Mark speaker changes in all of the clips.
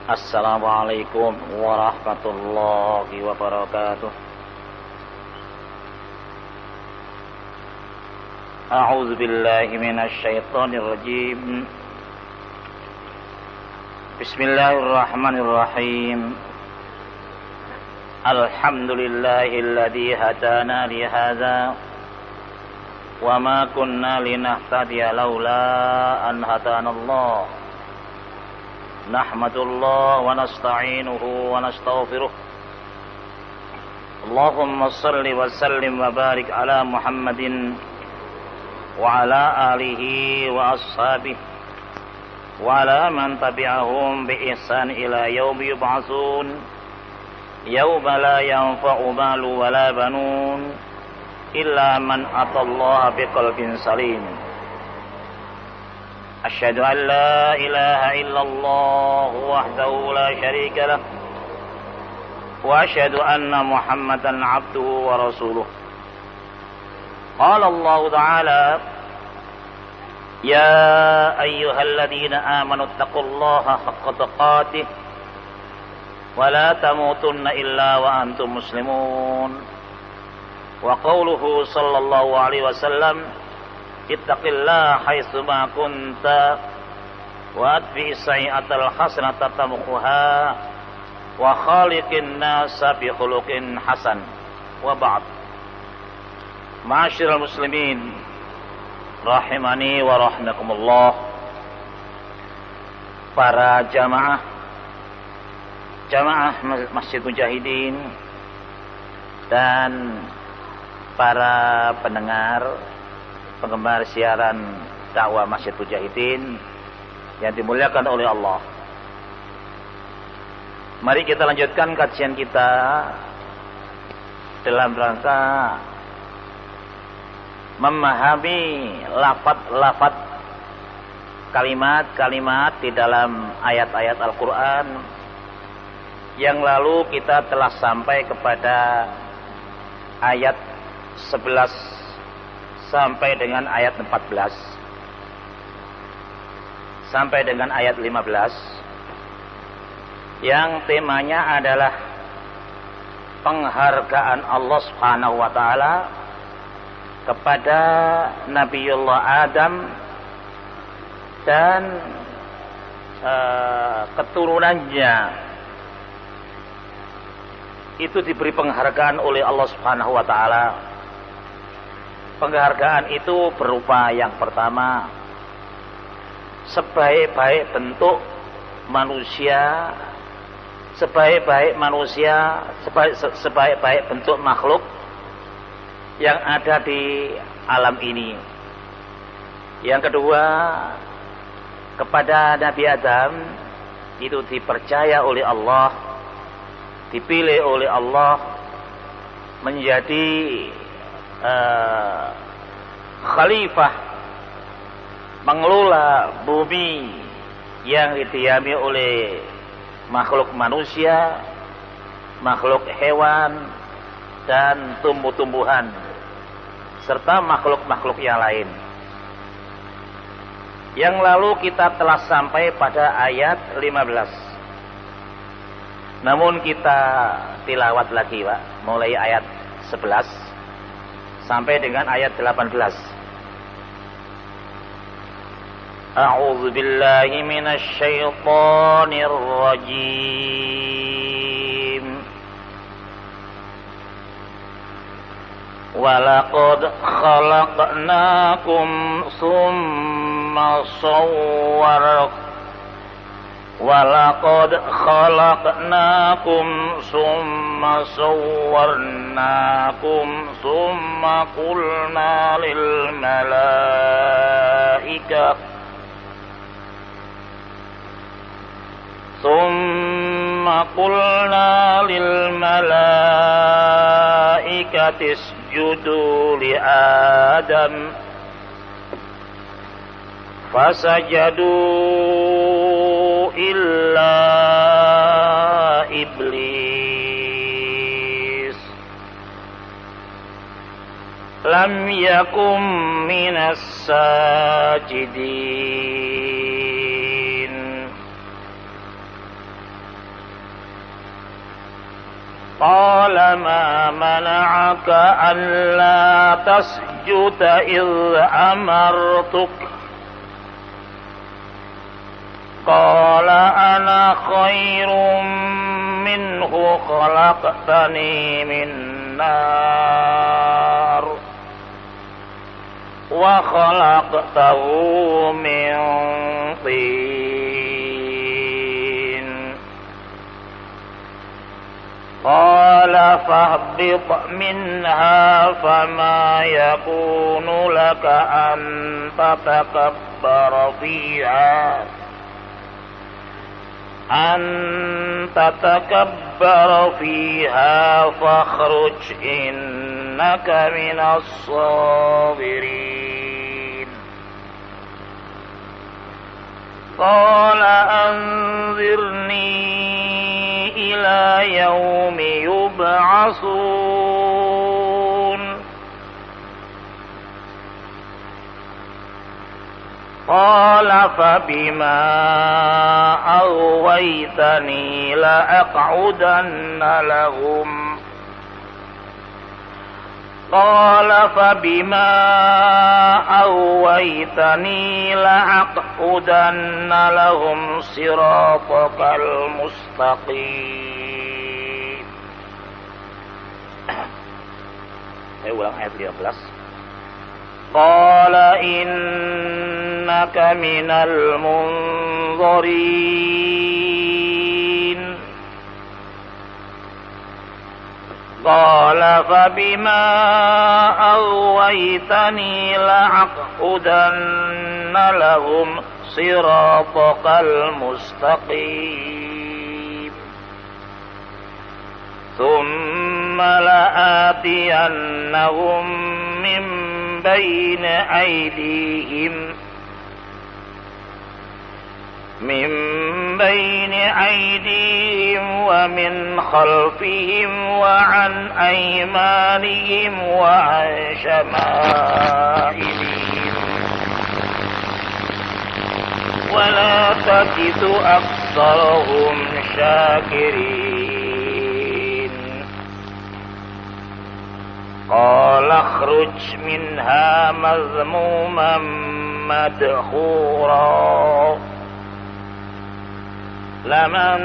Speaker 1: Assalamualaikum warahmatullahi wabarakatuh. A'udzu billahi minasy syaithanir rajim. Bismillahirrahmanirrahim. Alhamdulillahilladzi hadana li hadza wa ma kunna linahtadiya laula an hadanallah. Nahmadullah wa nasta'inuhu wa nastaghfiruh. Allahumma salli wa sallim wa barik ala Muhammadin wa ala alihi wa ashabihi wa ala man tabi'ahum bi ihsan ila yaumi yub'atsun yauma la yanfa'u malu wa la banun illa man atallaha biqalbin salim. Asyhadu an la ilaha illallah wahdahu la syarika lah wa asyhadu anna Muhammadan abduhu wa rasuluh. Qala Allah Ta'ala, ya ayyuhalladzina amanu taqullaha haqqa tuqatih wa la tamutunna illa wa antum muslimun. Wa qawluhu sallallahu alaihi wasallam, ittaqillaha haitsu ma kunta wa atbi sayyi'atal hasanata tamquha wa khaliqin nasa bi khuluqin hasan. Wa ba'd. Ma'asyiral muslimin rahimani wa rahimakumullah. Para jamaah Masjid Mujahidin dan para penggemar siaran dakwah Masjid Mujahidin yang dimuliakan oleh Allah. Mari kita lanjutkan kajian kita dalam rangka memahami lafaz-lafaz, kalimat-kalimat di dalam ayat-ayat Al-Quran. Yang lalu kita telah sampai kepada ayat 11 sampai dengan ayat 14 sampai dengan ayat 15 yang temanya adalah penghargaan Allah Subhanahu wa taala kepada Nabiullah Adam dan keturunannya. Itu diberi penghargaan oleh Allah Subhanahu wa taala. Penghargaan itu berupa yang pertama, sebaik-baik bentuk manusia, sebaik-baik bentuk makhluk yang ada di alam ini. Yang kedua, kepada Nabi Adam itu dipercaya oleh Allah, dipilih oleh Allah menjadi khalifah, mengelola bumi yang didiami oleh makhluk manusia, makhluk hewan, dan tumbuh-tumbuhan, serta makhluk-makhluk yang lain. Yang lalu kita telah sampai pada ayat 15. Namun kita tilawat lagi, Pak, mulai ayat 11 sampai dengan ayat 18. A'udzu billahi minasy syaithanir rajim. Walaqad khalaqnakum tsumma sawwarakum Walaqad khalaqnakum summa sawwarnakum summa qulna lil malaikati isjudu li Adam fasajadu illa iblis lam yakum minas sajidin Qala ma mana'aka an la tasjuda idh amartuk. Qala ana khairum minhu khalaqtani min nar wa khalaqtahu min tin. Qala fahbit minha fama yakunu laka an tatakabbara fiha fakhruj innaka minas sabirin. Qala anzirni ila yaumi yub'atsun. Qala fabima aghwaytani la'aq'udanna lahum. Qala fabima aghwaytani la'aq'udanna lahum siratakal mustaqim. Saya ulang ayat 15. Qala innaka minal munzirin. Qala fabima aghwaytani la'aq'udanna lahum siratakal mustaqim. Thumma la'atiyannahum min بين أيديهم ومن خلفهم وعن أيمانهم وعن شمائلهم ولا تجد أكثرهم شاكرين. Qala akhruj minha mazmuman madhura laman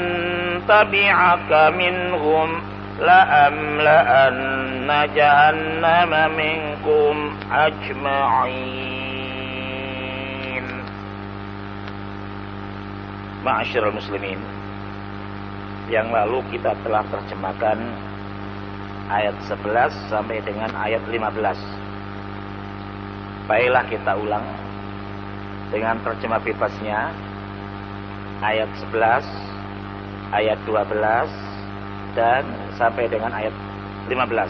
Speaker 1: tabi'aka minhum la'amla'anna jahannama minkum ajma'in. Ma'asyiral muslimin, yang lalu kita telah terjemahkan ayat 11 sampai dengan ayat 15. Baiklah kita ulang dengan terjemah bebasnya ayat 11, ayat 12 dan sampai dengan ayat 15.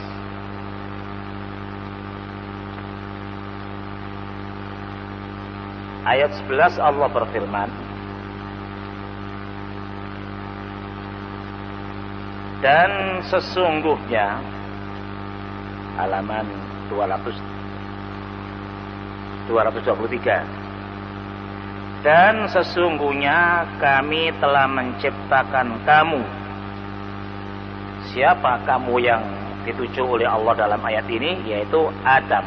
Speaker 1: Ayat 11 Allah berfirman, dan sesungguhnya, halaman 223, dan sesungguhnya kami telah menciptakan kamu. Siapa kamu yang dituju oleh Allah dalam ayat ini? Yaitu Adam.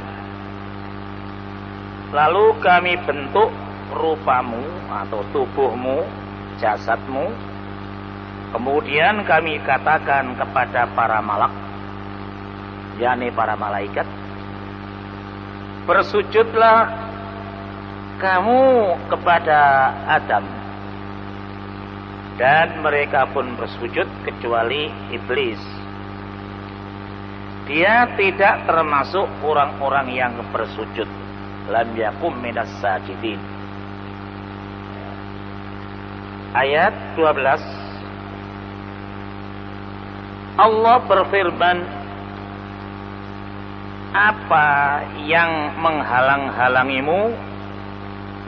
Speaker 1: Lalu kami bentuk rupamu atau tubuhmu, jasadmu. Kemudian kami katakan kepada para malak, yakni para malaikat, bersujudlah kamu kepada Adam. Dan mereka pun bersujud kecuali iblis. Dia tidak termasuk orang-orang yang bersujud. Lam yakum minas sajidin. Ayat 12. Allah berfirman, apa yang menghalang-halangimu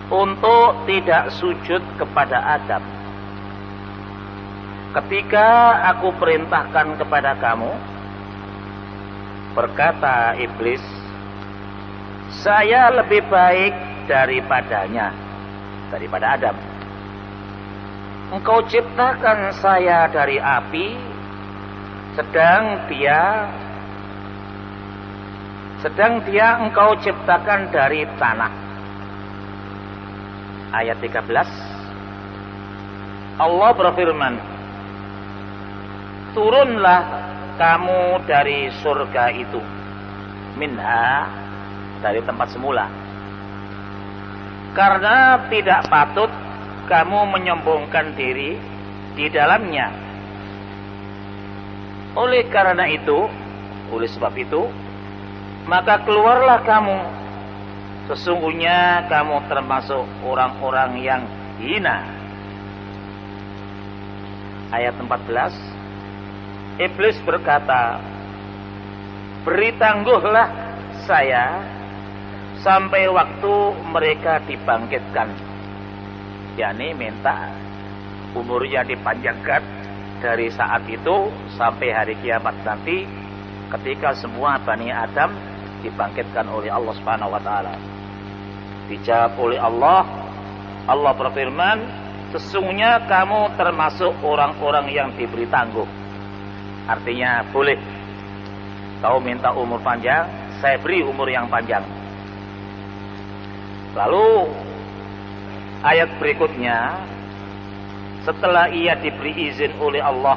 Speaker 1: untuk tidak sujud kepada Adam ketika aku perintahkan kepada kamu? Berkata iblis, saya lebih baik daripadanya, daripada Adam. Engkau ciptakan saya dari api, sedang dia engkau ciptakan dari tanah. Ayat 13, Allah berfirman, turunlah kamu dari surga itu, minha, dari tempat semula, karena tidak patut kamu menyombongkan diri di dalamnya. Oleh sebab itu, maka keluarlah kamu, sesungguhnya kamu termasuk orang-orang yang hina. Ayat 14, Iblis berkata, beri tangguhlah saya sampai waktu mereka dibangkitkan. yakni minta umurnya dipanjangkan dari saat itu sampai hari kiamat nanti, ketika semua Bani Adam dibangkitkan oleh Allah Subhanahu wa taala. Dijawab oleh Allah, Allah berfirman, sesungguhnya kamu termasuk orang-orang yang diberi tangguh. Artinya boleh kau minta umur panjang, saya beri umur yang panjang. Lalu ayat berikutnya, setelah ia diberi izin oleh Allah,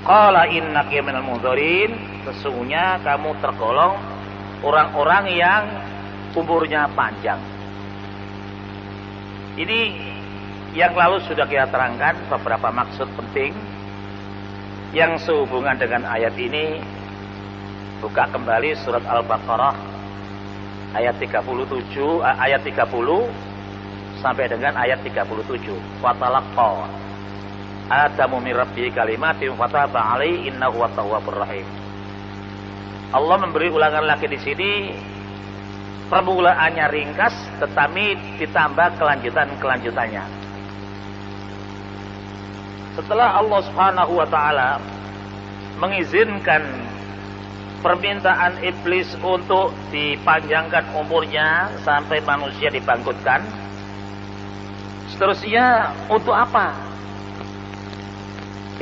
Speaker 1: qala innaka minal mundzirin, sesungguhnya kamu tergolong orang-orang yang umurnya panjang. Ini yang lalu sudah kita terangkan beberapa maksud penting yang sehubungan dengan ayat ini. Buka kembali surat Al-Baqarah ayat 30 sampai dengan ayat 37. Fatalaqqa Adamu min rabbihi kalimatin fataba alaihi innahu wat-tawwabur rahim. Allah memberi ulangan lagi di sini. Permulaannya ringkas, tetapi ditambah kelanjutannya. Setelah Allah Subhanahu wa taala mengizinkan permintaan iblis untuk dipanjangkan umurnya sampai manusia dibangkitkan, seterusnya untuk apa?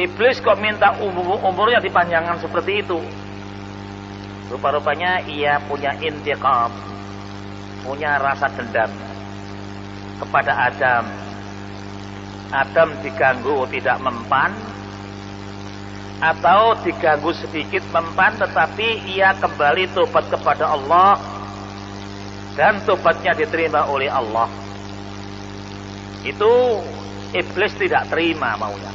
Speaker 1: Iblis kok minta umurnya dipanjangkan seperti itu? Rupa-rupanya ia punya intiqam, punya rasa dendam kepada Adam. Adam diganggu tidak mempan, atau diganggu sedikit mempan, tetapi ia kembali tobat kepada Allah dan tobatnya diterima oleh Allah. Itu iblis tidak terima maunya.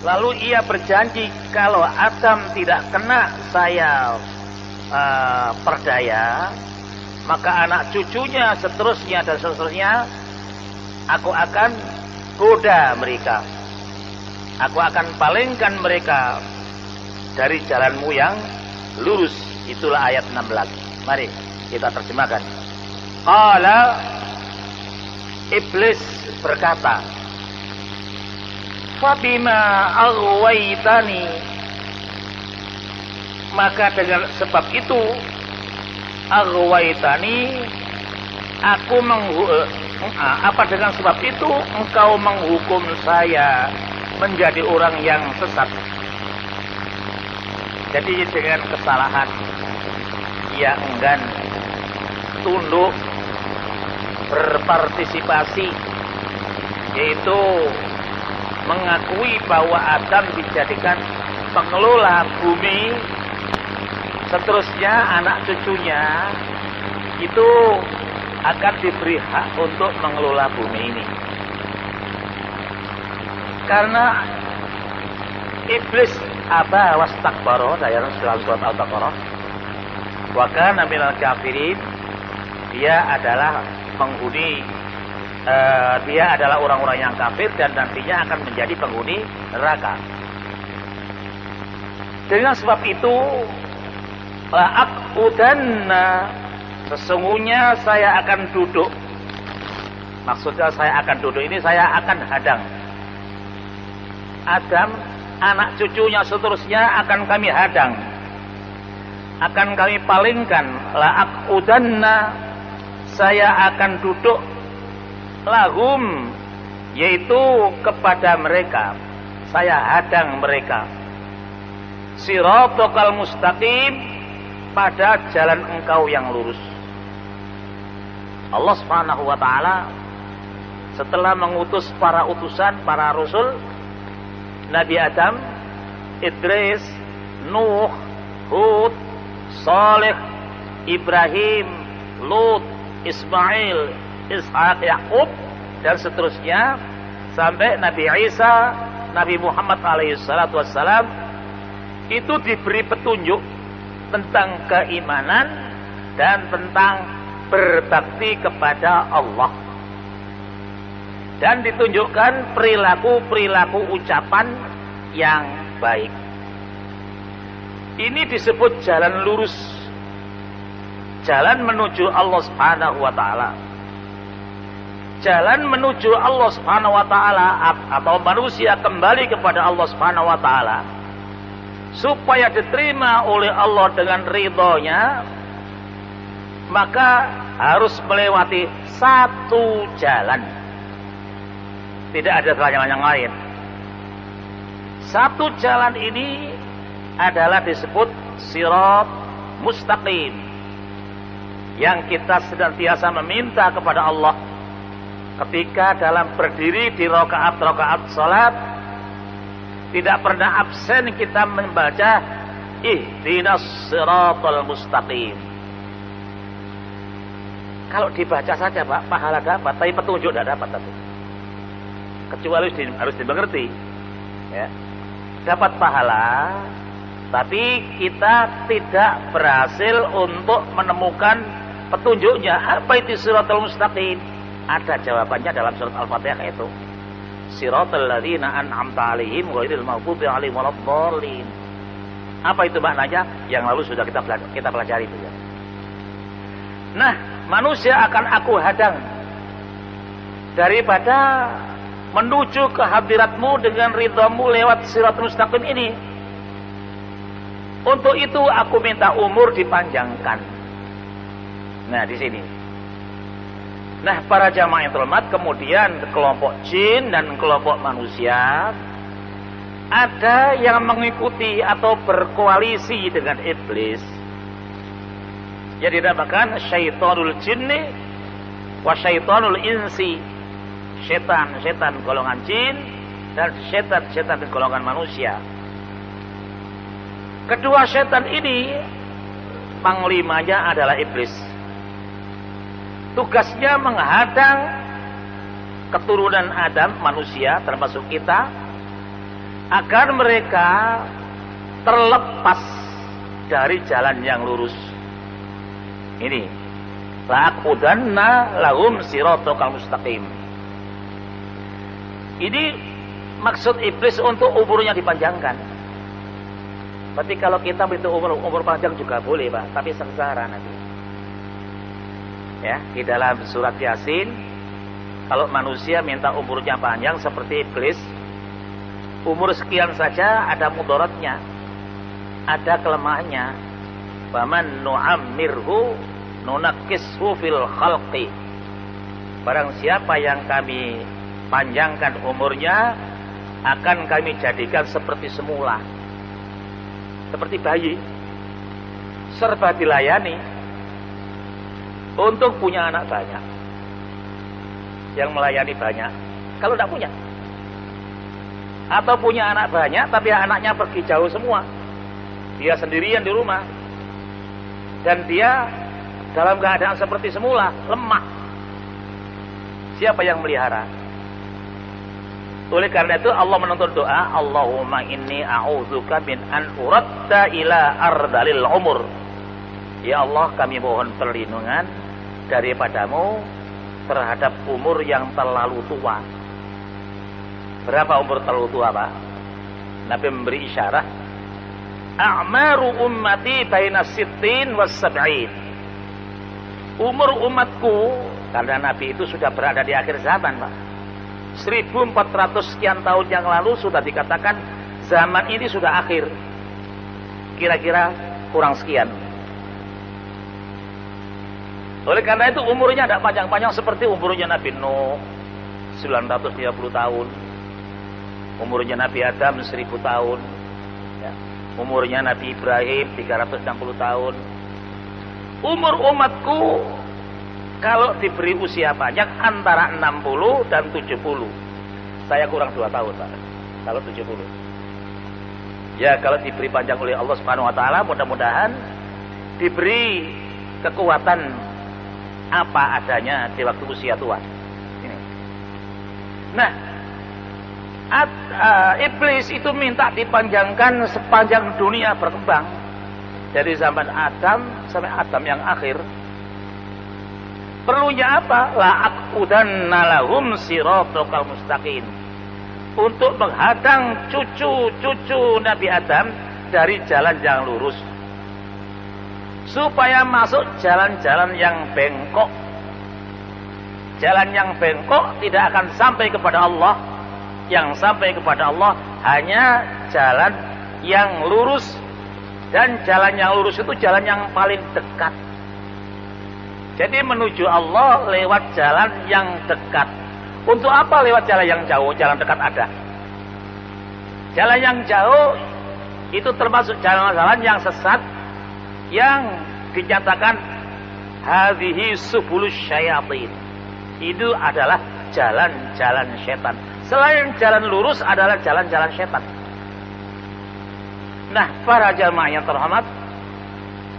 Speaker 1: Lalu ia berjanji, kalau Adam tidak kena saya perdaya, maka anak cucunya seterusnya dan seterusnya aku akan goda mereka. Aku akan palingkan mereka dari jalanmu yang lurus. Itulah ayat 16. Mari kita terjemahkan. Qala, iblis berkata, fabima aghwaytani, maka dengan sebab itu aghwaytani, aku dengan sebab itu engkau menghukum saya menjadi orang yang sesat. Jadi dengan kesalahan ia enggan tunduk berpartisipasi, yaitu mengakui bahwa Adam dijadikan pengelola bumi, seterusnya anak cucunya itu akan diberi hak untuk mengelola bumi ini. Karena iblis aba wastakbara, dalam surat Al-Baqarah, wa kana minal kafirin, dia adalah penghuni, dia adalah orang-orang yang kafir dan nantinya akan menjadi penghuni neraka. Dengan sebab itu, la'aqudanna, sesungguhnya saya akan duduk. Maksudnya saya akan duduk ini, saya akan hadang Adam, anak cucunya seterusnya akan kami hadang, akan kami palingkan. La'aqudanna, saya akan duduk lahum, yaitu kepada mereka, saya hadang mereka. siratal mustaqim, pada jalan engkau yang lurus. Allah Subhanahu wa taala setelah mengutus para utusan, para rasul, Nabi Adam, Idris, Nuh, Hud, Saleh, Ibrahim, Lut, Ismail, Ishak, Yakub, dan seterusnya sampai Nabi Isa, Nabi Muhammad alaihissalatu wassalam, itu diberi petunjuk tentang keimanan dan tentang berbakti kepada Allah, dan ditunjukkan perilaku-perilaku ucapan yang baik. Ini disebut jalan lurus, jalan menuju Allah Subhanahu wa taala. Jalan menuju Allah Subhanahu wa taala, atau manusia kembali kepada Allah Subhanahu wa taala supaya diterima oleh Allah dengan ridhonya, maka harus melewati satu jalan. Tidak ada jalan yang lain. Satu jalan ini adalah disebut sirat mustaqim, yang kita senantiasa meminta kepada Allah ketika dalam berdiri di rakaat-rakaat salat. Tidak pernah absen kita membaca ihdinas siratal mustaqim. Kalau dibaca saja Pak, pahala dapat, tapi petunjuk tidak dapat. Kecuali harus dimengerti, ya. Dapat pahala, tapi kita tidak berhasil untuk menemukan petunjuknya. Apa itu siratal mustaqim? Ada jawabannya dalam surat Al-Fatihah, itu siratal ladzina an'amta 'alaihim ghairil maghdubi 'alaihim waladdallin. Apa itu maknanya? Yang lalu sudah kita pelajari itu, ya. Nah, manusia akan aku hadang daripada menuju ke hadiratmu dengan ridhamu lewat siratal mustaqim ini. Untuk itu aku minta umur dipanjangkan. Nah, di sini. Nah, para jamaah yang terhormat, kemudian kelompok jin dan kelompok manusia ada yang mengikuti atau berkoalisi dengan iblis. Jadi dinamakan syaitanul jinni wa syaitanul insi. Setan golongan jin dan setan golongan manusia. Kedua setan ini panglimanya adalah iblis. Tugasnya menghadang keturunan Adam, manusia termasuk kita, agar mereka terlepas dari jalan yang lurus. Ini la'aqudanna lahum siratal mustaqim. Ini maksud iblis untuk umurnya dipanjangkan. Berarti kalau kita minta umur panjang juga boleh Pak, tapi sengsara nanti. Ya, di dalam surat Yasin, kalau manusia minta umurnya panjang seperti iblis, umur sekian saja ada mudaratnya, ada kelemahannya. Faman nu'ammirhu nunakkishu fil khalqi. Barang siapa yang kami panjangkan umurnya, akan kami jadikan seperti semula, seperti bayi, serba dilayani. Untuk punya anak banyak, yang melayani banyak. Kalau tidak punya, atau punya anak banyak tapi anaknya pergi jauh semua, dia sendirian di rumah, dan dia dalam keadaan seperti semula, lemah, siapa yang melihara? Oleh karena itu Allah menuntut doa, Allahumma inni a'udzuka min an uradda ila ardalil umur. Ya Allah, kami mohon perlindungan daripadamu terhadap umur yang terlalu tua. Berapa umur terlalu tua Pak? Nabi memberi isyarat, a'maru ummati baina sittin was sab'in. Umur umatku, karena Nabi itu sudah berada di akhir zaman Pak, 1400 sekian tahun yang lalu sudah dikatakan zaman ini sudah akhir, kira-kira kurang sekian. Oleh karena itu umurnya tidak panjang-panjang seperti umurnya Nabi Nuh 930 tahun, umurnya Nabi Adam 1000 tahun, ya. Umurnya Nabi Ibrahim 360 tahun. Umur umatku kalau diberi usia panjang antara 60 dan 70. Saya kurang 2 tahun, Pak. Kalau 70. Ya, kalau diberi panjang oleh Allah Subhanahu wa taala, mudah-mudahan diberi kekuatan apa adanya di waktu usia tua. Ini. Nah, iblis itu minta dipanjangkan sepanjang dunia berkembang, dari zaman Adam sampai Adam yang akhir. Perlunya apa? La'aqudanna lahum siratal mustaqim, untuk menghadang cucu-cucu Nabi Adam dari jalan yang lurus, supaya masuk jalan-jalan yang bengkok. Jalan yang bengkok tidak akan sampai kepada Allah. Yang sampai kepada Allah hanya jalan yang lurus. Dan jalan yang lurus itu jalan yang paling dekat. Jadi menuju Allah lewat jalan yang dekat. Untuk apa lewat jalan yang jauh? Jalan dekat ada. Jalan yang jauh itu termasuk jalan-jalan yang sesat, yang dinyatakan hadhihi subulus syayatin. Itu adalah jalan-jalan setan. Selain jalan lurus adalah jalan-jalan setan. Nah, para jamaah yang terhormat,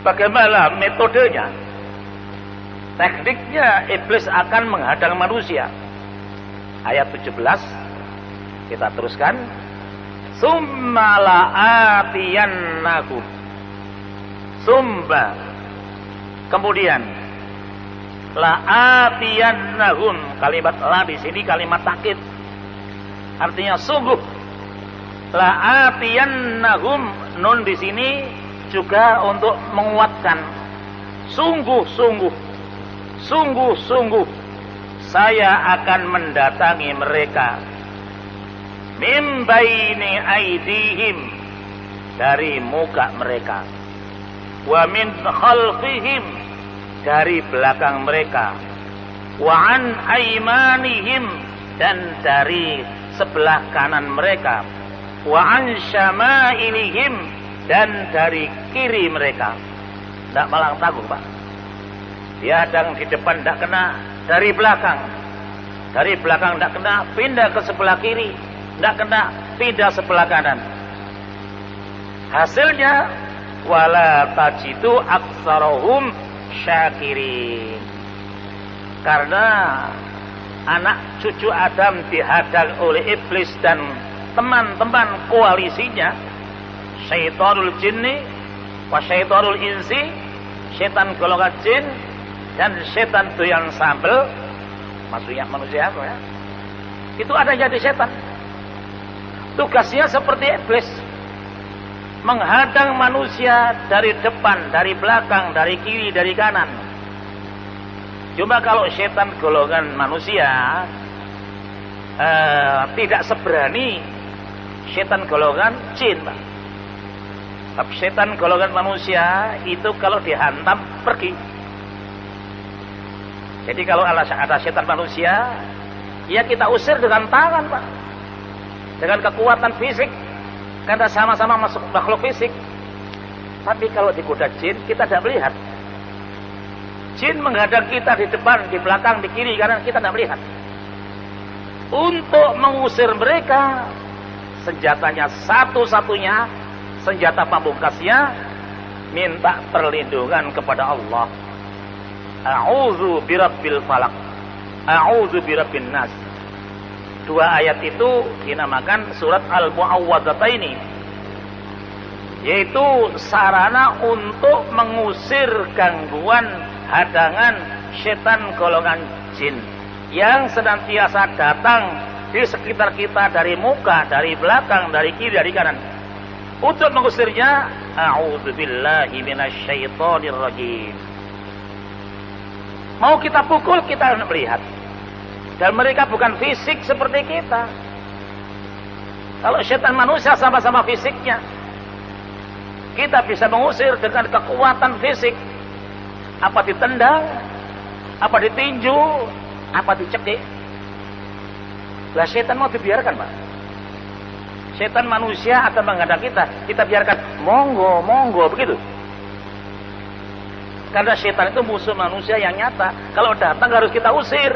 Speaker 1: bagaimana metodenya? Tekniknya iblis akan menghadang manusia. Ayat 17 kita teruskan. Summa la'atiyannahum. Summa, kemudian la'atiyannahum, kalimat la di sini kalimat takkid, artinya sungguh. La'atiyannahum, nun di sini juga untuk menguatkan. Sungguh-sungguh, sungguh-sungguh saya akan mendatangi mereka. Min baini aidihim, dari muka mereka. Wa min khalfihim, dari belakang mereka. Wa an aimanihim, dan dari sebelah kanan mereka. Wa an syama'ilihim, dan dari kiri mereka. Tidak malang tanggung, Pak. Dia hadang di depan tidak kena, dari belakang tidak kena, pindah ke sebelah kiri, tidak kena, pindah sebelah kanan. Hasilnya wala tajidu aktsarahum syakirin. Karena anak cucu Adam dihadang oleh iblis dan teman-teman koalisinya, syaitanul jinni wa syaitanul insi, setan golongan jin dan setan doyan sambel, maksudnya manusia apa ya? Itu ada jadi setan. Tugasnya seperti iblis, menghadang manusia dari depan, dari belakang, dari kiri, dari kanan. Cuma kalau setan golongan manusia tidak seberani setan golongan jin, Pak. Tapi setan golongan manusia itu kalau dihantam pergi. Jadi kalau ada setan manusia, ya kita usir dengan tangan, Pak, dengan kekuatan fisik, karena sama-sama masuk makhluk fisik. Tapi kalau digoda jin, kita tidak melihat. Jin menghadang kita di depan, di belakang, di kiri, kanan, kita tidak melihat. Untuk mengusir mereka, senjatanya satu-satunya, senjata pamungkasnya, minta perlindungan kepada Allah. A'udzu birabbil falaq, a'udzu birabbin nas. Dua ayat itu dinamakan surat Al-Mu'awwadzataini, yaitu sarana untuk mengusir gangguan, hadangan setan golongan jin yang senantiasa datang di sekitar kita dari muka, dari belakang, dari kiri, dari kanan. Untuk mengusirnya, a'udzubillahi minasyaitonir rajim. Mau kita pukul, kita harus melihat. Dan mereka bukan fisik seperti kita. Kalau setan manusia sama-sama fisiknya, kita bisa mengusir dengan kekuatan fisik. Apa ditendang, apa ditinju, apa dicekik. Lah setan mau dibiarkan, Pak? Setan manusia akan menghadang kita biarkan monggo, monggo, begitu. Karena setan itu musuh manusia yang nyata. Kalau datang harus kita usir.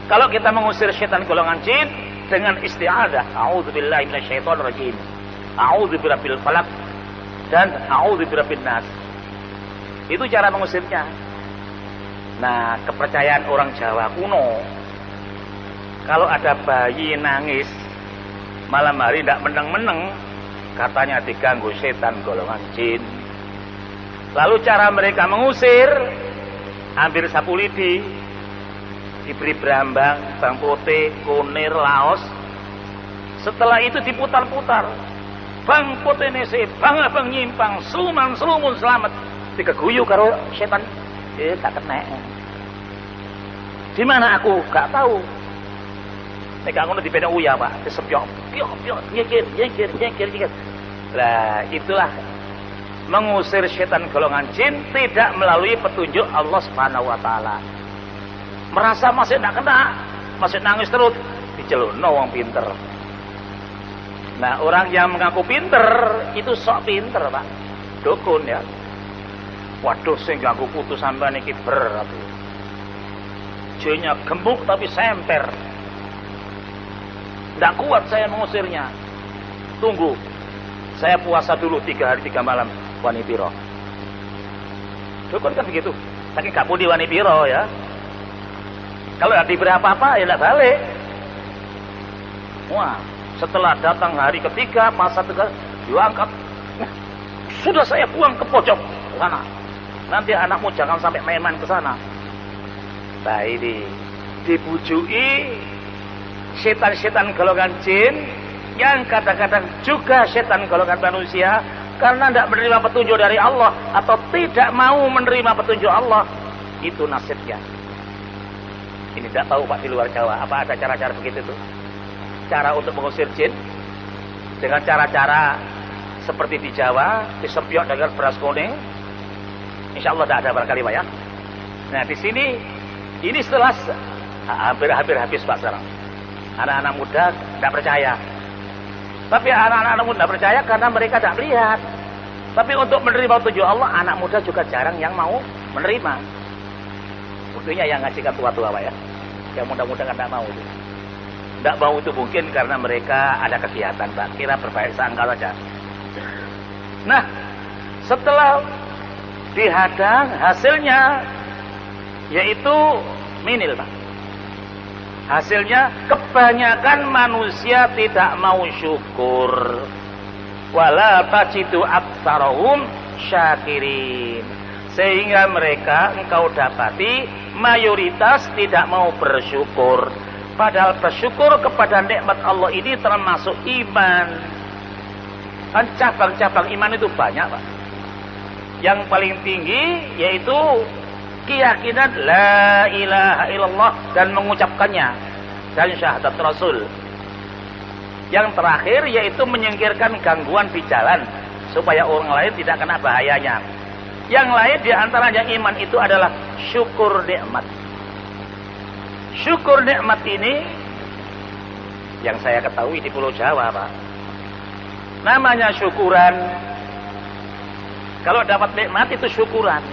Speaker 1: Kalau kita mengusir setan golongan jin dengan isti'adzah, a'udzubillahi minasyaitonirrajim, a'udzubirabbil falaq, dan a'udzubirabbin nas. Itu cara mengusirnya. Nah, kepercayaan orang Jawa kuno, kalau ada bayi nangis malam hari tidak meneng-meneng, katanya diganggu setan golongan jin. Lalu cara mereka mengusir, ambil sapu lidi, diberi berambang, bang putih, kunir, laos. Setelah itu diputar-putar, bang putih nese, bang abang nyimpang, seluman selumun selamat, dikeguyu karo setan. Tak kena. Di mana aku? Gak tahu. Nek ngono dipena uya, Pak, disepyok. Piok, nyekir. Lah, itulah mengusir setan golongan jin tidak melalui petunjuk Allah Subhanahu wa taala. Merasa masih tidak kena, masih nangis terus, dicelukno wong pinter. Nah, orang yang mengaku pinter itu sok pinter, Pak. Dukun ya. Waduh, sing ganggu putus sampean iki berat. Jinnya gemuk tapi semper. Tidak kuat saya mengusirnya. Tunggu, saya puasa dulu 3 hari 3 malam. Wani piro. Dukun kan begitu. Saking gak pudi wani piro ya. Kalau ada diberi apa-apa ya tidak balik. Wah, setelah datang hari ketiga, masa tegas, diangkat. Sudah saya buang ke pojok sana. Nanti anakmu jangan sampai main-main ke sana. Nah ini dibujui setan-setan golongan jin yang kadang-kadang juga setan golongan manusia karena tidak menerima petunjuk dari Allah atau tidak mau menerima petunjuk Allah. Itu nasibnya. Ini tidak tahu Pak di luar Jawa apa ada cara-cara begitu tuh. Cara untuk mengusir jin dengan cara-cara seperti di Jawa, disempyok dengan beras kuning. Insya Allah tidak ada barangkali Pak ya. Nah di sini ini setelah hampir habis Pak sekarang. Anak-anak muda tidak percaya. Tapi anak-anak muda tidak percaya karena mereka tidak melihat. Tapi untuk menerima petunjuk Allah, anak muda juga jarang yang mau menerima. Buktinya yang ngajikan tua-tua Pak ya. Yang muda-muda kan tidak mau. Tidak mau itu mungkin karena mereka ada kegiatan Pak. Kira berbaik sangka saja. Nah, setelah dihadang hasilnya yaitu minil Pak. Hasilnya kebanyakan manusia tidak mau syukur. Wala tajidu aktsarahum syakirin. Sehingga mereka engkau dapati mayoritas tidak mau bersyukur. Padahal bersyukur kepada nikmat Allah ini termasuk iman. Kan cabang-cabang iman itu banyak Pak. Yang paling tinggi yaitu keyakinan la ilaha illallah dan mengucapkannya dan syahadat Rasul. Yang terakhir yaitu menyingkirkan gangguan di jalan supaya orang lain tidak kena bahayanya. Yang lain diantaranya iman itu adalah syukur nikmat. Syukur nikmat ini yang saya ketahui di Pulau Jawa Pak, namanya syukuran. Kalau dapat nikmat itu syukuran.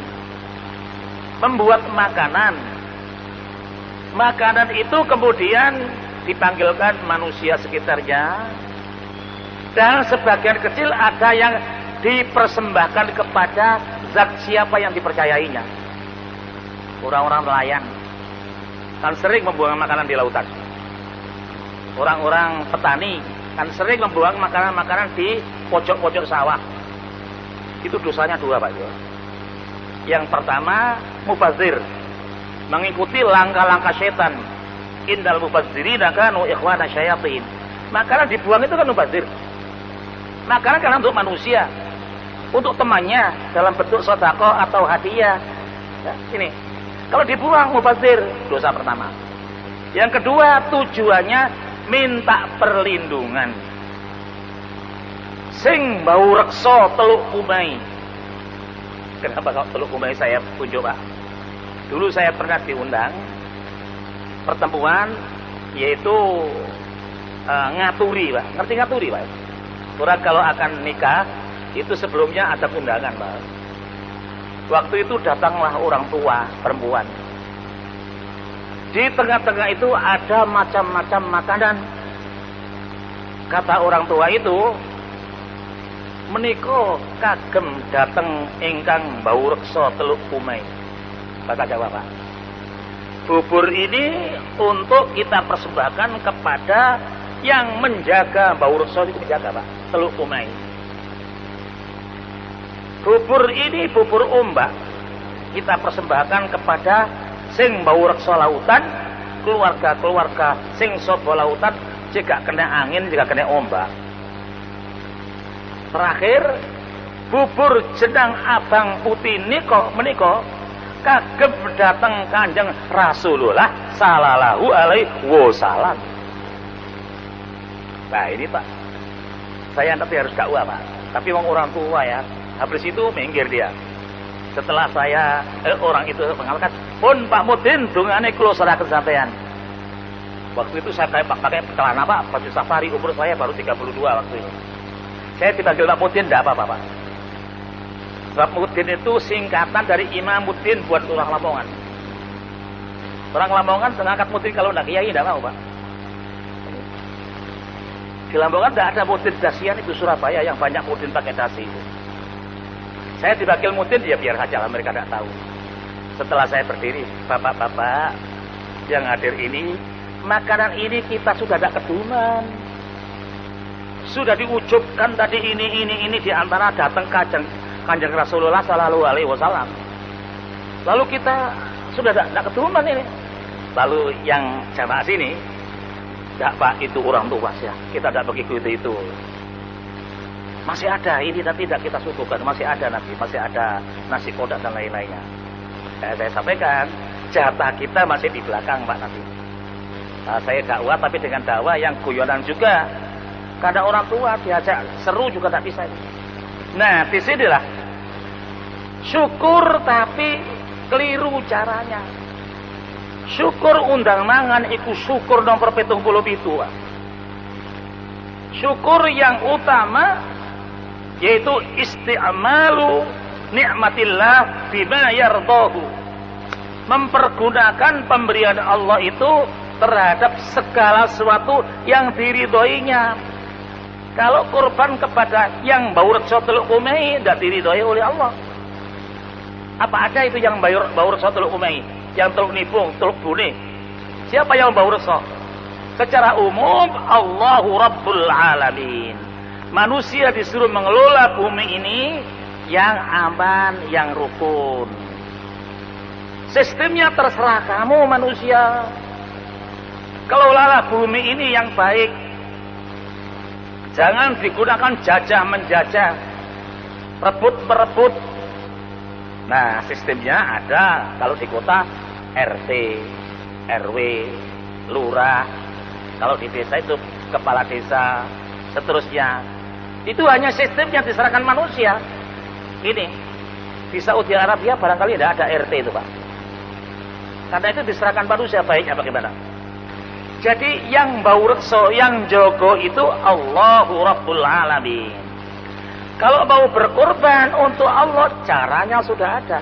Speaker 1: Membuat makanan. Makanan itu kemudian dipanggilkan manusia sekitarnya. Dan sebagian kecil ada yang dipersembahkan kepada zat siapa yang dipercayainya. Orang-orang nelayan kan sering membuang makanan di lautan. Orang-orang petani kan sering membuang makanan-makanan di pojok-pojok sawah. Itu dosanya 2 Pak. Yang pertama mubazir, mengikuti langkah-langkah setan. Indal mubazirina kanu ikhwana syayatin. Makanan dibuang itu kan mubazir. Makanan kan untuk manusia, untuk temannya dalam bentuk sedekah atau hadiah. Ya, ini kalau dibuang mubazir, dosa pertama. Yang kedua tujuannya minta perlindungan. Sing bau reksa teluk kumai. Kenapa kalau teluk kumai saya tunjuk Pak? Dulu saya pernah diundang pertemuan yaitu ngaturi, Pak. Ngerti ngaturi, Pak? Orang kalau akan nikah itu sebelumnya ada undangan, Pak. Waktu itu datanglah orang tua perempuan. Di tengah-tengah itu ada macam-macam makanan. Kata orang tua itu, menika kagem dateng ingkang bau reksa teluk kumai. Bahasa Jawa, Pak. Bubur ini untuk kita persembahkan kepada yang menjaga bau reksa itu, menjaga, Pak, teluk kumai. Bubur ini bubur ombak kita persembahkan kepada sing bau reksa lautan, keluarga-keluarga sing sobo lautan, jika kena angin, jika kena ombak. Terakhir, bubur jenang abang putih menika kagem dateng Kanjeng Rasulullah sallallahu alaihi wasallam. Nah ini, Pak, saya nanti harus dakwah, Pak, tapi wong orang tua ya. Habis itu minggir dia. Setelah saya orang itu mengatakan, pun Pak Mudin dungane kula serahkan sampean. Waktu itu saya pakai celana, Pak, baju safari, umur saya baru 32 waktu itu. Saya dipanggil Pak Mudin, tidak apa-apa, Pak. Pak Mudin itu singkatan dari Imam Mudin buat orang Lamongan. Orang Lamongan mengangkat Mudin kalau tidak kiai, tidak mau, Pak. Di Lamongan tidak ada Mudin dasian, itu Surabaya yang banyak Mudin pakai dasi itu. Saya dipanggil Mudin, ya biar saja lah, mereka tidak tahu. Setelah saya berdiri, bapak-bapak yang hadir ini, makanan ini kita sudah tidak keduman. Sudah diucapkan tadi ini di antara datang Kanjeng Rasulullah sallallahu alaihi wasallam. Lalu kita sudah tidak keduman ini. Lalu yang jamaah sini, tidak, Pak, itu orang tua ya. Kita tidak begitu itu. Masih ada ini dan tidak kita suguhkan, masih ada nanti, masih ada nasi kodak dan lain-lainnya. Saya sampaikan, jatah kita masih di belakang, Pak, nanti. Nah, saya dakwah tapi dengan dakwah yang guyonan juga. Karena orang tua diajak seru juga tak bisa. Nah, di sinilah syukur tapi keliru caranya. Syukur undang mangan iku syukur nomor 77, Pak. Syukur yang utama yaitu isti'malu nikmatillah bima yardahu. Mempergunakan pemberian Allah itu terhadap segala sesuatu yang diridhoinya. Kalau kurban kepada yang bau reksa teluk kumai tidak diridhoi oleh Allah. Apa ada itu yang bau reksa teluk kumai? Yang teluk nipung, teluk bune? Siapa yang bau reksa? Secara umum Allahu Rabbul Alamin. Manusia disuruh mengelola bumi ini yang aman, yang rukun. Sistemnya terserah kamu manusia. Kelolalah bumi ini yang baik. Jangan digunakan jajah menjajah, rebut merebut. Nah, sistemnya ada kalau di kota RT, RW, lurah. Kalau di desa itu kepala desa, seterusnya. Itu hanya sistem yang diserahkan manusia. Ini di Saudi Arabia barangkali tidak ada RT itu, Pak. Karena itu diserahkan manusia, baiknya bagaimana? Jadi yang bau rekso, yang jogo itu Allahu Rabbul Alamin. Kalau mau berkorban untuk Allah, caranya sudah ada.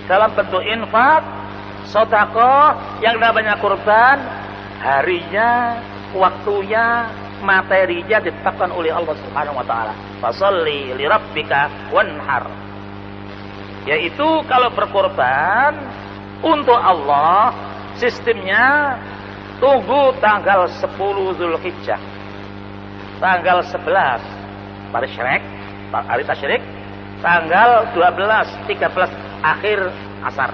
Speaker 1: Dalam bentuk infak, sedekah, yang namanya kurban, harinya, waktunya, materinya ditetapkan oleh Allah Subhanahu wa taala. Fasholli li rabbika wanhar. Yaitu kalau berkorban untuk Allah, sistemnya tunggu tanggal 10 Zulhijjah. Tanggal 11 hari tasyrik, tanggal 12, 13 akhir asar.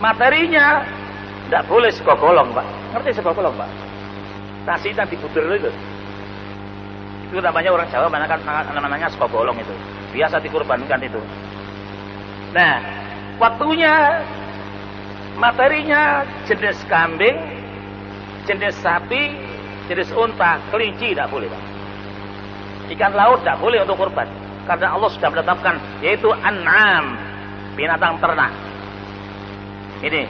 Speaker 1: Materinya tidak boleh segogolong, Pak. Ngerti segogolong, Pak? Nasi yang dibuder itu. Itu namanya orang Jawa namanya segogolong itu. Biasa dikurbankan itu. Nah, waktunya, materinya jenis kambing, jenis sapi, jenis unta, kelinci tidak boleh, Pak. Ikan laut tidak boleh untuk kurban. Karena Allah sudah menetapkan, yaitu an'am, binatang ternak. Ini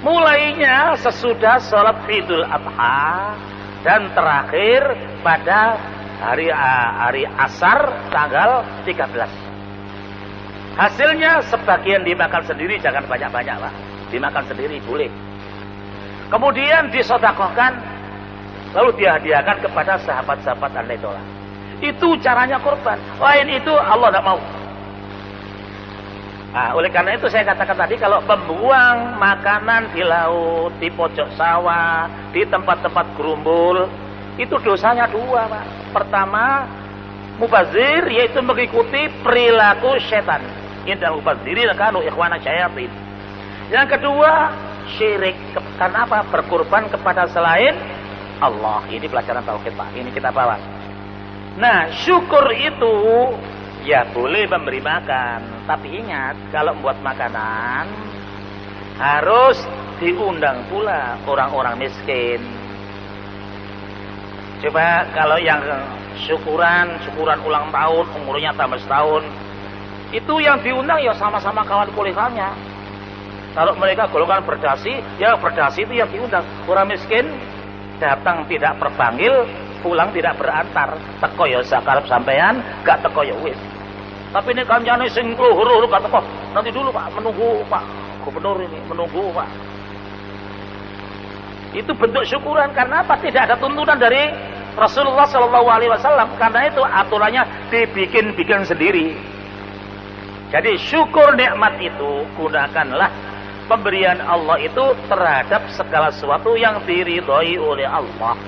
Speaker 1: mulainya sesudah sholat Idul Adha dan terakhir pada hari Asar tanggal 13. Hasilnya sebagian dimakan sendiri, jangan banyak-banyak Pak. Dimakan sendiri boleh. Kemudian disedekahkan, lalu dihadiahkan kepada sahabat-sahabat Anda itulah. Itu caranya kurban. Lain itu Allah tidak mau. Nah, oleh karena itu saya katakan tadi, kalau membuang makanan di laut, di pojok sawah, di tempat-tempat gerumbul, itu dosanya dua Pak. Pertama, mubazir, yaitu mengikuti perilaku setan. Innal mubazirin kanu ikhwana syayatin. Yang kedua, syirik. Karena apa? Berkorban kepada selain Allah. Ini pelajaran tauhid Pak. Ini kita bawa. Nah, syukur itu ya boleh memberi makan. Tapi ingat, kalau membuat makanan harus diundang pula orang-orang miskin. Coba kalau yang syukuran ulang tahun, umurnya tambah setahun, itu yang diundang ya sama-sama kawan kuliahnya. Kalau mereka golongan berdasi, ya berdasi itu yang diundang. Orang miskin datang tidak berpanggil, pulang tidak berantar. Teko ya sakarep sampean, gak teko ya wis. Tapi ini kancane sing luhur-luhur gak teko. Nanti dulu Pak, menunggu Pak Gubernur ini, menunggu Pak. Itu bentuk syukuran. Karena apa? Tidak ada tuntunan dari Rasulullah SAW. Karena itu aturannya dibikin-bikin sendiri. Jadi syukur nikmat itu gunakanlah pemberian Allah itu terhadap segala sesuatu yang diridhoi oleh Allah.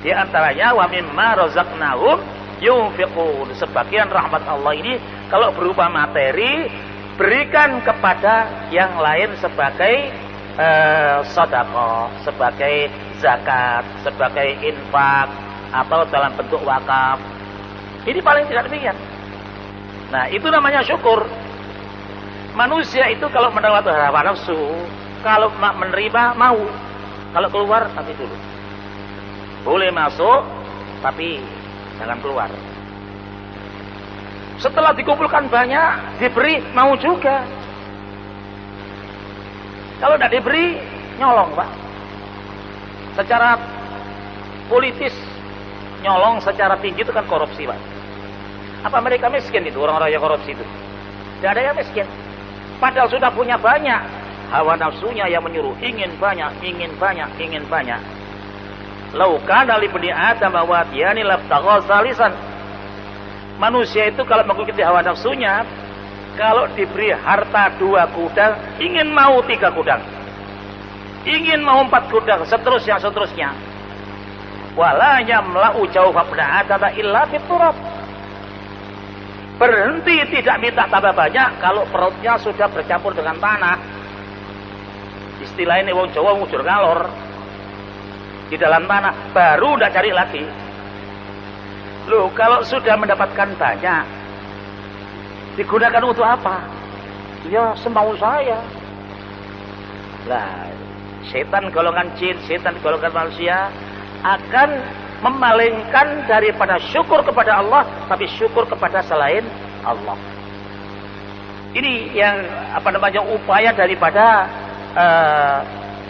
Speaker 1: Di antaranya wa mimma razaqnahum yunfiqun. Sebagian rahmat Allah ini kalau berupa materi, berikan kepada yang lain sebagai sedekah, sebagai zakat, sebagai infak, atau dalam bentuk wakaf. Ini paling tidak demikian. Nah, itu namanya syukur. Manusia itu kalau mendapat hawa nafsu, kalau menerima mau, kalau keluar nanti dulu. Boleh masuk, tapi jangan keluar. Setelah dikumpulkan banyak, diberi mau juga. Kalau tidak diberi, nyolong Pak. Secara politis, nyolong secara tinggi itu kan korupsi Pak. Apa mereka miskin itu, orang-orang yang korupsi itu? Tidak ada yang miskin. Padahal sudah punya banyak. Hawa nafsunya yang menyuruh, ingin banyak, ingin banyak, ingin banyak. Lau kana li bani Adam wadiyani labtagha salisan. Manusia itu kalau mengikuti hawa nafsunya, kalau diberi harta 2 gudang, ingin mau 3 gudang. Ingin mau 4 gudang, seterusnya. Wala yamla'u jawfa bani Adam illa biturab. Berhenti tidak minta tambah banyak kalau perutnya sudah bercampur dengan tanah. Istilah ini wong Jawa mujur ngalor. Di dalam tanah, baru tidak cari lagi. Loh, kalau sudah mendapatkan banyak, digunakan untuk apa? Ya semau saya. Lah, setan golongan jin, setan golongan manusia akan memalingkan daripada syukur kepada Allah, tapi syukur kepada selain Allah. Ini yang upaya daripada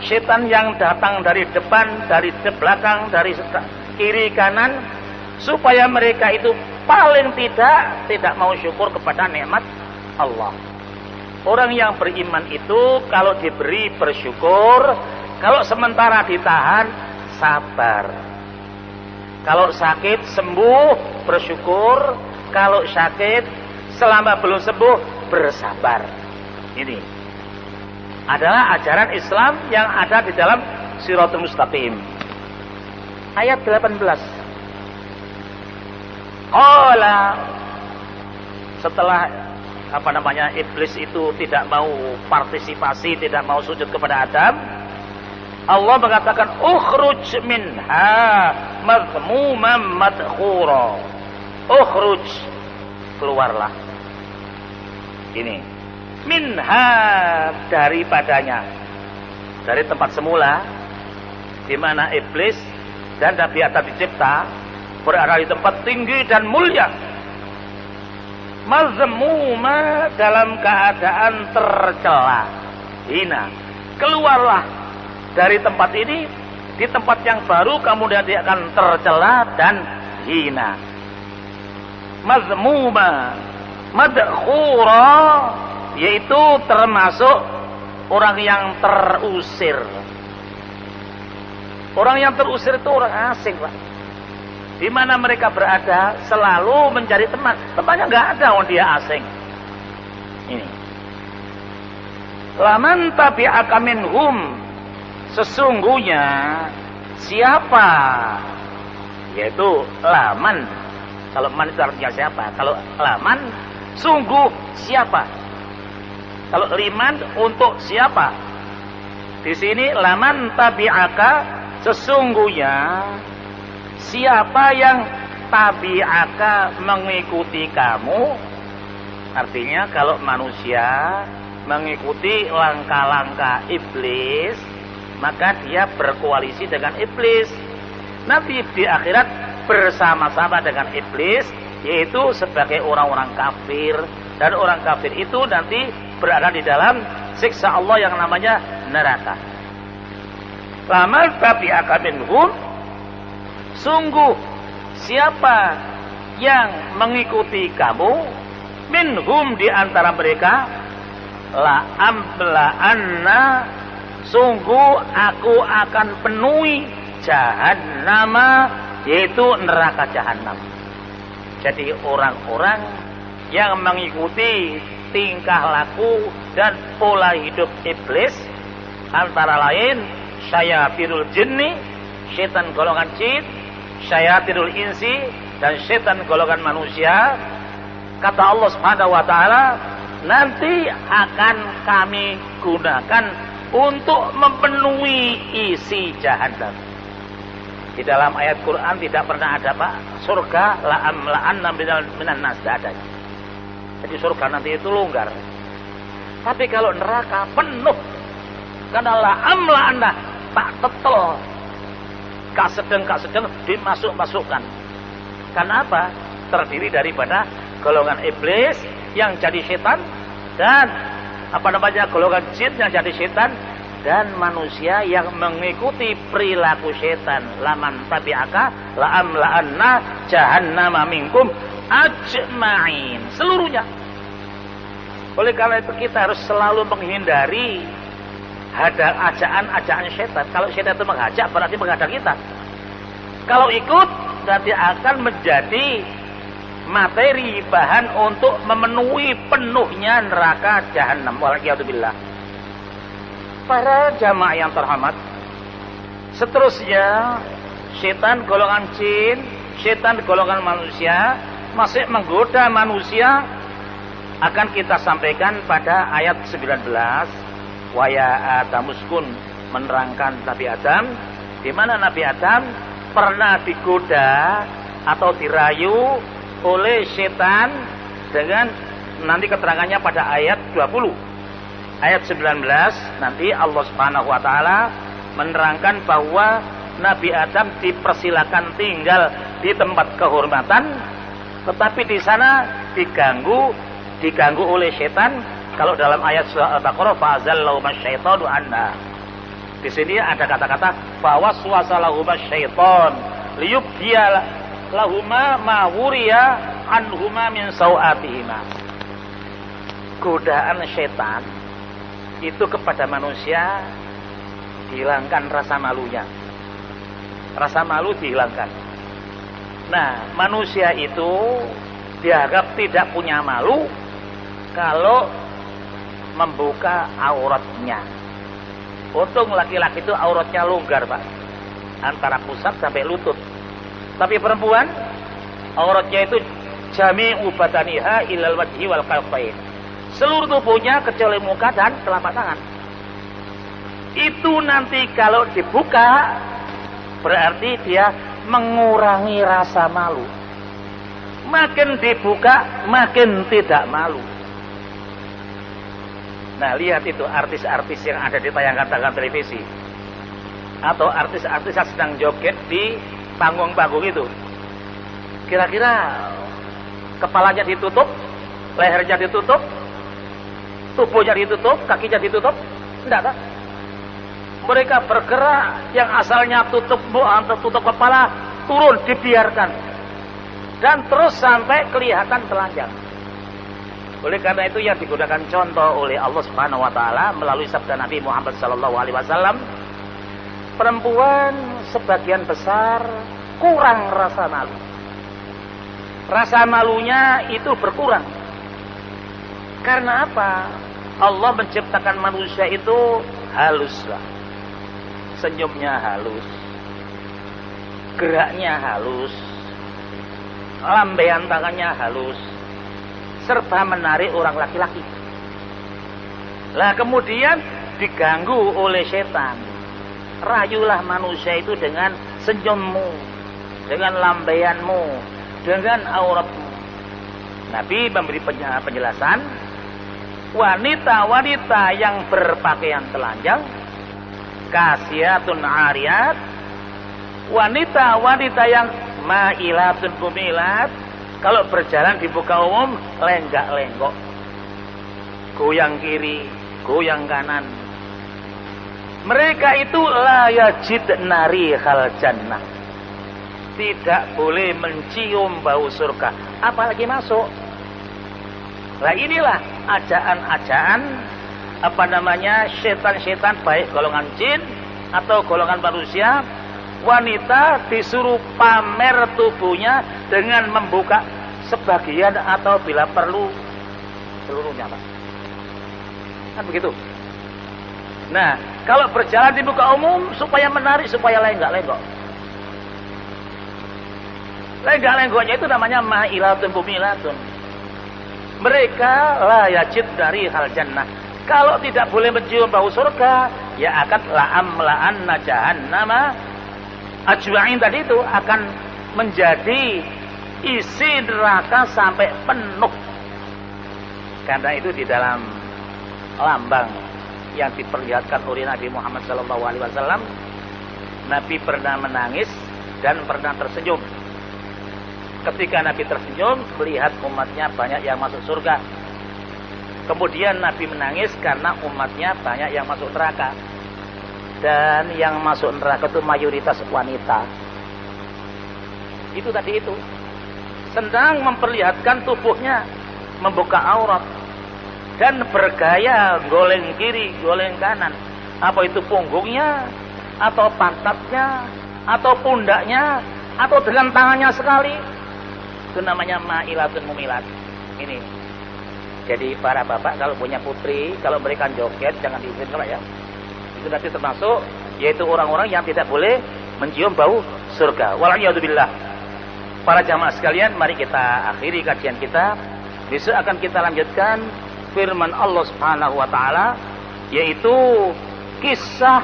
Speaker 1: setan yang datang dari depan, dari belakang, dari kiri kanan, supaya mereka itu paling tidak mau syukur kepada nikmat Allah. Orang yang beriman itu kalau diberi bersyukur, kalau sementara ditahan sabar. Kalau sakit sembuh bersyukur, kalau sakit selama belum sembuh bersabar. Ini adalah ajaran Islam yang ada di dalam Shirathul Mustaqim. Ayat 18. Setelah iblis itu tidak mau partisipasi, tidak mau sujud kepada Adam, Allah mengatakan ukhruj minha madhmuman madkhura. Ukhruj, keluarlah. Ini minha, daripadanya, dari tempat semula di mana iblis dan Nabi Adam dicipta, berada di tempat tinggi dan mulia. Mazmuma, dalam keadaan tercela, hina. Keluarlah dari tempat ini di tempat yang baru kemudian dia akan tercela dan hina. Mazmuma, madkhura, yaitu termasuk orang yang terusir. Orang yang terusir itu orang asing, Pak. Di mana mereka berada selalu mencari teman. Temannya nggak ada, orang dia asing. Ini. Laman tabi'aka minhum, sesungguhnya siapa, yaitu laman. Kalau man itu artinya siapa? Kalau laman, sungguh siapa? Kalau liman untuk siapa? Di sini laman tabi'aka, sesungguhnya siapa yang tabi'aka mengikuti kamu. Artinya kalau manusia mengikuti langkah-langkah iblis, maka dia berkoalisi dengan iblis. Nanti di akhirat bersama-sama dengan iblis, yaitu sebagai orang-orang kafir. Dan orang kafir itu nanti berada di dalam siksa Allah yang namanya neraka. Lamal tabi'aka minhum, sungguh siapa yang mengikuti kamu, minhum di antara mereka, la amla'anna, sungguh aku akan penuhi jahannama, yaitu neraka jahanam. Jadi orang-orang yang mengikuti tingkah laku dan pola hidup iblis, antara lain syayatinul jinni, setan golongan jin, syayatinul insi, dan setan golongan manusia, kata Allah Subhanahu wa taala, nanti akan kami gunakan untuk memenuhi isi jahanam. Di dalam ayat Quran tidak pernah ada, Pak, surga la'amla'anna minan nas, tidak ada. Jadi surga nanti itu longgar. Tapi kalau neraka penuh, karena la'amla'anna, tak tetel, kak sedeng dimasukkan. Karena apa? Terdiri daripada golongan iblis yang jadi setan, dan golongan jin yang jadi setan, dan manusia yang mengikuti perilaku setan. Laman tabi'aka la'amla'anna jahannama minkum ajma'in, seluruhnya. Oleh karena itu kita harus selalu menghindari ajaan-ajaan setan. Kalau setan itu mengajak, berarti mengajak kita. Kalau ikut, nanti akan menjadi materi bahan untuk memenuhi penuhnya neraka jahanam. Waliyadzubillah. Para jamaah yang terhormat, seterusnya setan golongan jin, setan golongan manusia masih menggoda manusia, akan kita sampaikan pada ayat 19. Wa ya Adamuskun, menerangkan Nabi Adam, di mana Nabi Adam pernah digoda atau dirayu oleh setan dengan, nanti keterangannya pada ayat 20. Ayat 19 nanti Allah Subhanahu wa taala menerangkan bahwa Nabi Adam dipersilakan tinggal di tempat kehormatan, tetapi di sana diganggu oleh setan. Kalau dalam ayat surah Al-Baqarah, fa'azallahu masyaitanu anha. Di sini ada kata-kata fawaswasa lahuma syaiton liyubdiya lahuma ma wuriya anhuma min sawatihima. Godaan setan itu kepada manusia dihilangkan rasa malunya. Rasa malu dihilangkan. Nah, manusia itu dianggap tidak punya malu kalau membuka auratnya. Untung laki-laki itu auratnya longgar, Pak, antara pusat sampai lutut. Tapi perempuan auratnya itu jami'u badaniha ilal wajhi wal kaffain, seluruh tubuhnya kecuali muka dan telapak tangan. Itu nanti kalau dibuka berarti dia mengurangi rasa malu. Makin dibuka makin tidak malu. Nah, lihat itu artis-artis yang ada di tayangan-tayangan televisi, atau artis-artis yang sedang joget di panggung-panggung itu. Kira-kira kepalanya ditutup, lehernya ditutup, tubuhnya ditutup, kakinya ditutup? Enggak, tak? Mereka bergerak, yang asalnya tutup kepala turun dibiarkan, dan terus sampai kelihatan telanjang. Oleh karena itu yang digunakan contoh oleh Allah Subhanahu wa taala melalui sabda Nabi Muhammad sallallahu alaihi wasallam, perempuan sebagian besar kurang rasa malu. Rasa malunya itu berkurang. Karena apa? Allah menciptakan manusia itu haluslah. Senyumnya halus, geraknya halus, lambaian tangannya halus, serba menarik orang laki-laki. Lah kemudian diganggu oleh setan. Rayulah manusia itu dengan senyummu, dengan lambaianmu, dengan auratmu. Nabi memberi penjelasan, wanita-wanita yang berpakaian telanjang, kasiyatun ariyat, wanita-wanita yang ma'ilatun kumilat, kalau berjalan di muka umum lenggak-lenggok, goyang kiri, goyang kanan. Mereka itu la yajidna rihal jannah, tidak boleh mencium bau surga, apalagi masuk. Nah inilah ajaan-ajaan setan-setan, baik golongan jin atau golongan manusia. Wanita disuruh pamer tubuhnya dengan membuka sebagian atau bila perlu seluruhnya, Pak. Kan begitu. Nah, kalau berjalan di muka umum supaya menarik, supaya lenggak-lenggok. Lenggak-lenggoknya itu namanya ma'ilatun bumilatun. Mereka la yajid dari hal jannah. Kalau tidak boleh mencium bau surga, ya akan la'an jahannama ajma'in, tadi itu akan menjadi isi neraka sampai penuh. Karena itu di dalam lambang yang diperlihatkan oleh Nabi Muhammad SAW, Nabi pernah menangis dan pernah tersenyum. Ketika Nabi tersenyum, melihat umatnya banyak yang masuk surga. Kemudian Nabi menangis karena umatnya banyak yang masuk neraka. Dan yang masuk neraka itu mayoritas wanita. Itu tadi itu. Sedang memperlihatkan tubuhnya, membuka aurat, dan bergaya goleng kiri, goleng kanan. Apa itu punggungnya, atau pantatnya, atau pundaknya, atau dengan tangannya sekali. Itu namanya ma'ilatun mumilat. Ini. Jadi para bapak kalau punya putri, kalau mereka joget jangan diizinkan ya. Itu nanti termasuk, yaitu orang-orang yang tidak boleh mencium bau surga. Wal'iyadzubillah. Para jamaah sekalian, mari kita akhiri kajian kita. Besok akan kita lanjutkan firman Allah Subhanahu wa taala, yaitu kisah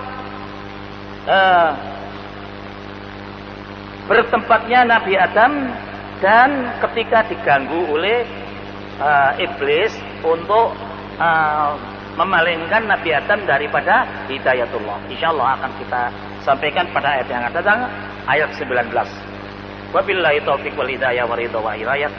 Speaker 1: bertempatnya Nabi Adam dan ketika diganggu oleh iblis untuk memalingkan Nabi Adam daripada hidayatullah. Insyaallah akan kita sampaikan pada ayat yang akan datang, ayat 19. Wabillahi taufiq wal hidayah wa ridha wa hidayah.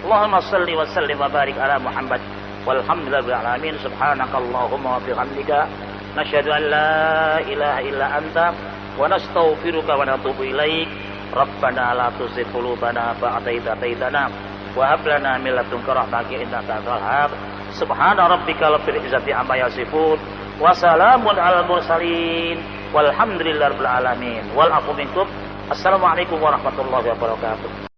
Speaker 1: Allahumma shalli wa sallim wa barik ala Muhammad walhamdulillahil alamin. Subhanakallahumma wa bihamdika nasyhadu an la ilaha illa anta wa nastaghfiruka wa natubu ilaik. Rabbana la tuzigh qulubana ba'da idh hadaitana wa hab lana min ladunka rahmatan innaka antal wahhab. Subhana rabbika rabbil izzati amma yasifun wa salamun alal mursalin walhamdulillahirabbil alamin. Wal aqu minkum. Assalamualaikum warahmatullahi wabarakatuh.